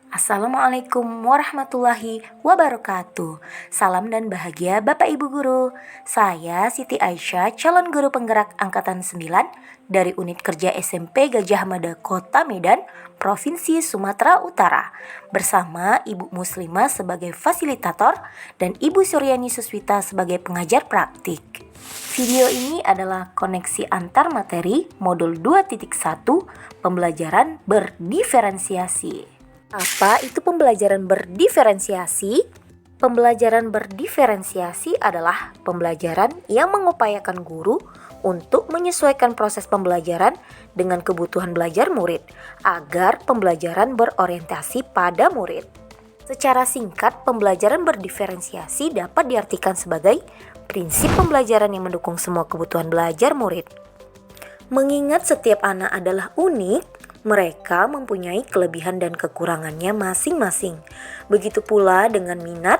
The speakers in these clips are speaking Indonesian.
Assalamualaikum warahmatullahi wabarakatuh. Salam dan bahagia Bapak Ibu Guru. Saya Siti Aisyah, calon guru penggerak Angkatan 9 dari Unit Kerja SMP Gajah Mada Kota Medan, Provinsi Sumatera Utara. Bersama Ibu Muslimah sebagai fasilitator dan Ibu Suryani Suswita sebagai pengajar praktik. Video ini adalah koneksi antar materi modul 2.1 pembelajaran berdiferensiasi. Apa itu pembelajaran berdiferensiasi? Pembelajaran berdiferensiasi adalah pembelajaran yang mengupayakan guru untuk menyesuaikan proses pembelajaran dengan kebutuhan belajar murid agar pembelajaran berorientasi pada murid. Secara singkat, pembelajaran berdiferensiasi dapat diartikan sebagai prinsip pembelajaran yang mendukung semua kebutuhan belajar murid. Mengingat setiap anak adalah unik, mereka mempunyai kelebihan dan kekurangannya masing-masing. Begitu pula dengan minat,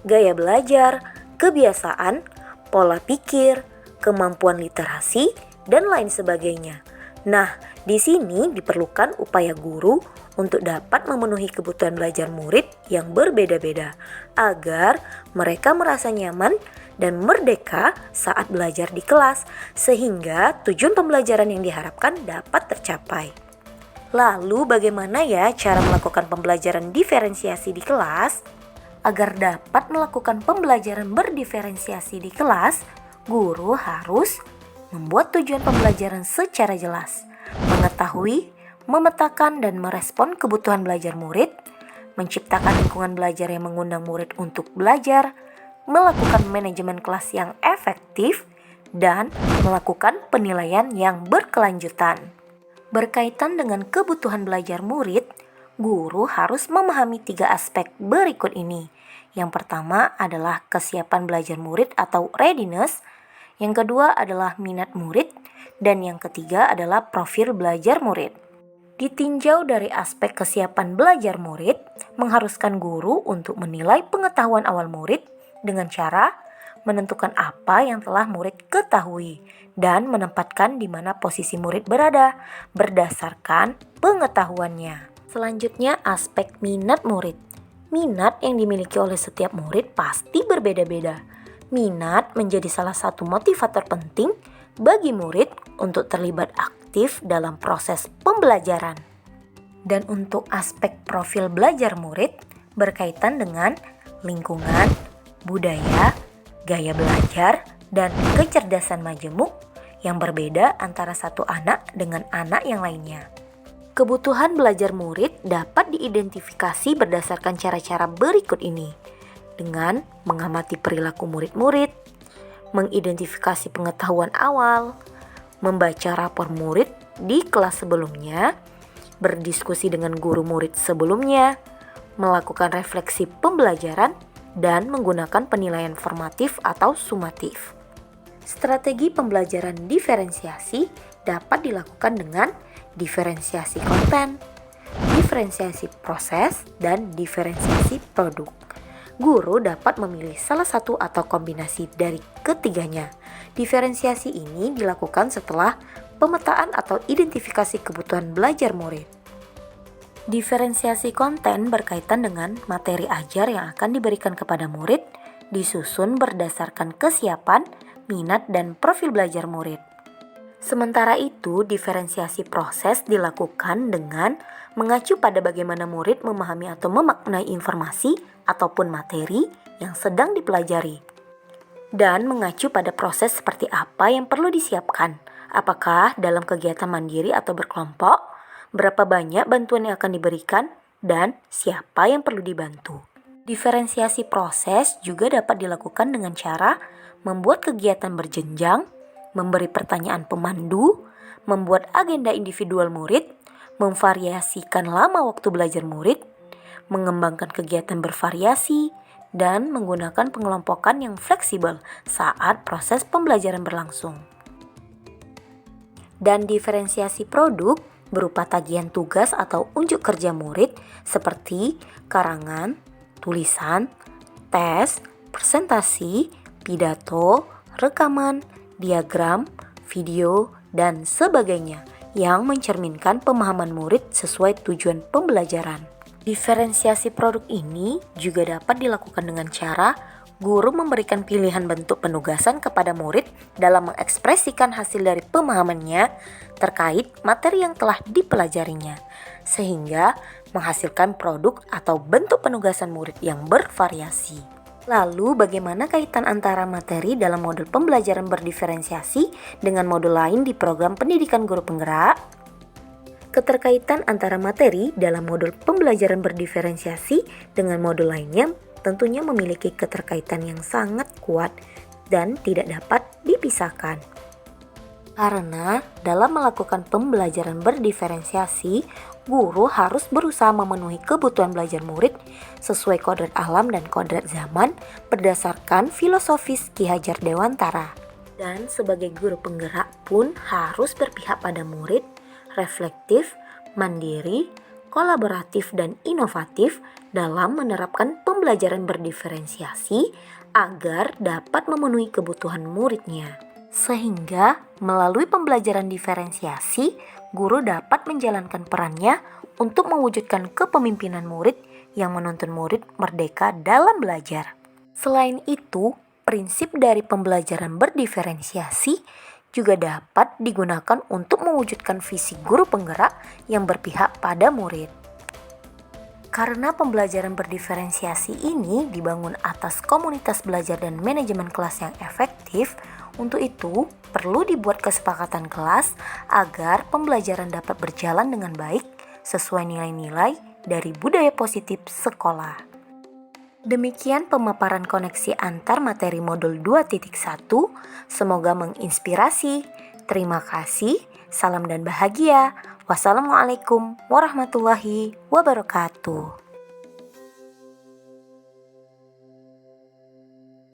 gaya belajar, kebiasaan, pola pikir, kemampuan literasi, dan lain sebagainya. Nah, di sini diperlukan upaya guru untuk dapat memenuhi kebutuhan belajar murid yang berbeda-beda agar mereka merasa nyaman dan merdeka saat belajar di kelas sehingga tujuan pembelajaran yang diharapkan dapat tercapai. Lalu bagaimana ya cara melakukan pembelajaran diferensiasi di kelas? Agar dapat melakukan pembelajaran berdiferensiasi di kelas, guru harus membuat tujuan pembelajaran secara jelas, mengetahui, memetakan dan merespon kebutuhan belajar murid, menciptakan lingkungan belajar yang mengundang murid untuk belajar, melakukan manajemen kelas yang efektif, dan melakukan penilaian yang berkelanjutan. Berkaitan dengan kebutuhan belajar murid, guru harus memahami 3 aspek berikut ini. Yang pertama adalah kesiapan belajar murid atau readiness, yang kedua adalah minat murid, dan yang ketiga adalah profil belajar murid. Ditinjau dari aspek kesiapan belajar murid, mengharuskan guru untuk menilai pengetahuan awal murid dengan cara menentukan apa yang telah murid ketahui dan menempatkan di mana posisi murid berada berdasarkan pengetahuannya. Selanjutnya, aspek minat murid. Minat yang dimiliki oleh setiap murid pasti berbeda-beda. Minat menjadi salah satu motivator penting bagi murid untuk terlibat aktif dalam proses pembelajaran. Dan untuk aspek profil belajar murid berkaitan dengan lingkungan, budaya, gaya belajar, dan kecerdasan majemuk yang berbeda antara satu anak dengan anak yang lainnya. Kebutuhan belajar murid dapat diidentifikasi berdasarkan cara-cara berikut ini, dengan mengamati perilaku murid-murid, mengidentifikasi pengetahuan awal, membaca rapor murid di kelas sebelumnya, berdiskusi dengan guru murid sebelumnya, melakukan refleksi pembelajaran, dan menggunakan penilaian formatif atau sumatif. Strategi pembelajaran diferensiasi dapat dilakukan dengan diferensiasi konten, diferensiasi proses, dan diferensiasi produk. Guru dapat memilih salah satu atau kombinasi dari ketiganya. Diferensiasi ini dilakukan setelah pemetaan atau identifikasi kebutuhan belajar murid. Diferensiasi konten berkaitan dengan materi ajar yang akan diberikan kepada murid, disusun berdasarkan kesiapan, minat, dan profil belajar murid. Sementara itu, diferensiasi proses dilakukan dengan mengacu pada bagaimana murid memahami atau memaknai informasi ataupun materi yang sedang dipelajari. Dan mengacu pada proses seperti apa yang perlu disiapkan, apakah dalam kegiatan mandiri atau berkelompok, berapa banyak bantuan yang akan diberikan, dan siapa yang perlu dibantu. Diferensiasi proses juga dapat dilakukan dengan cara membuat kegiatan berjenjang, memberi pertanyaan pemandu, membuat agenda individual murid, memvariasikan lama waktu belajar murid, mengembangkan kegiatan bervariasi, dan menggunakan pengelompokan yang fleksibel saat proses pembelajaran berlangsung. Dan diferensiasi produk berupa tagihan tugas atau unjuk kerja murid seperti karangan, tulisan, tes, presentasi, pidato, rekaman, diagram, video, dan sebagainya yang mencerminkan pemahaman murid sesuai tujuan pembelajaran. Diferensiasi produk ini juga dapat dilakukan dengan cara guru memberikan pilihan bentuk penugasan kepada murid dalam mengekspresikan hasil dari pemahamannya terkait materi yang telah dipelajarinya, sehingga menghasilkan produk atau bentuk penugasan murid yang bervariasi. Lalu bagaimana kaitan antara materi dalam modul pembelajaran berdiferensiasi dengan modul lain di program pendidikan guru penggerak? Keterkaitan antara materi dalam modul pembelajaran berdiferensiasi dengan modul lainnya tentunya memiliki keterkaitan yang sangat kuat dan tidak dapat dipisahkan. Karena dalam melakukan pembelajaran berdiferensiasi, guru harus berusaha memenuhi kebutuhan belajar murid sesuai kodrat alam dan kodrat zaman berdasarkan filosofis Ki Hajar Dewantara. Dan sebagai guru penggerak pun harus berpihak pada murid, reflektif, mandiri, kolaboratif, dan inovatif dalam menerapkan pembelajaran berdiferensiasi agar dapat memenuhi kebutuhan muridnya. Sehingga melalui pembelajaran diferensiasi, guru dapat menjalankan perannya untuk mewujudkan kepemimpinan murid yang menuntun murid merdeka dalam belajar. Selain itu, prinsip dari pembelajaran berdiferensiasi juga dapat digunakan untuk mewujudkan visi guru penggerak yang berpihak pada murid. Karena pembelajaran berdiferensiasi ini dibangun atas komunitas belajar dan manajemen kelas yang efektif, untuk itu perlu dibuat kesepakatan kelas agar pembelajaran dapat berjalan dengan baik sesuai nilai-nilai dari budaya positif sekolah. Demikian pemaparan koneksi antar materi modul 2.1, semoga menginspirasi. Terima kasih, salam dan bahagia. Wassalamualaikum warahmatullahi wabarakatuh.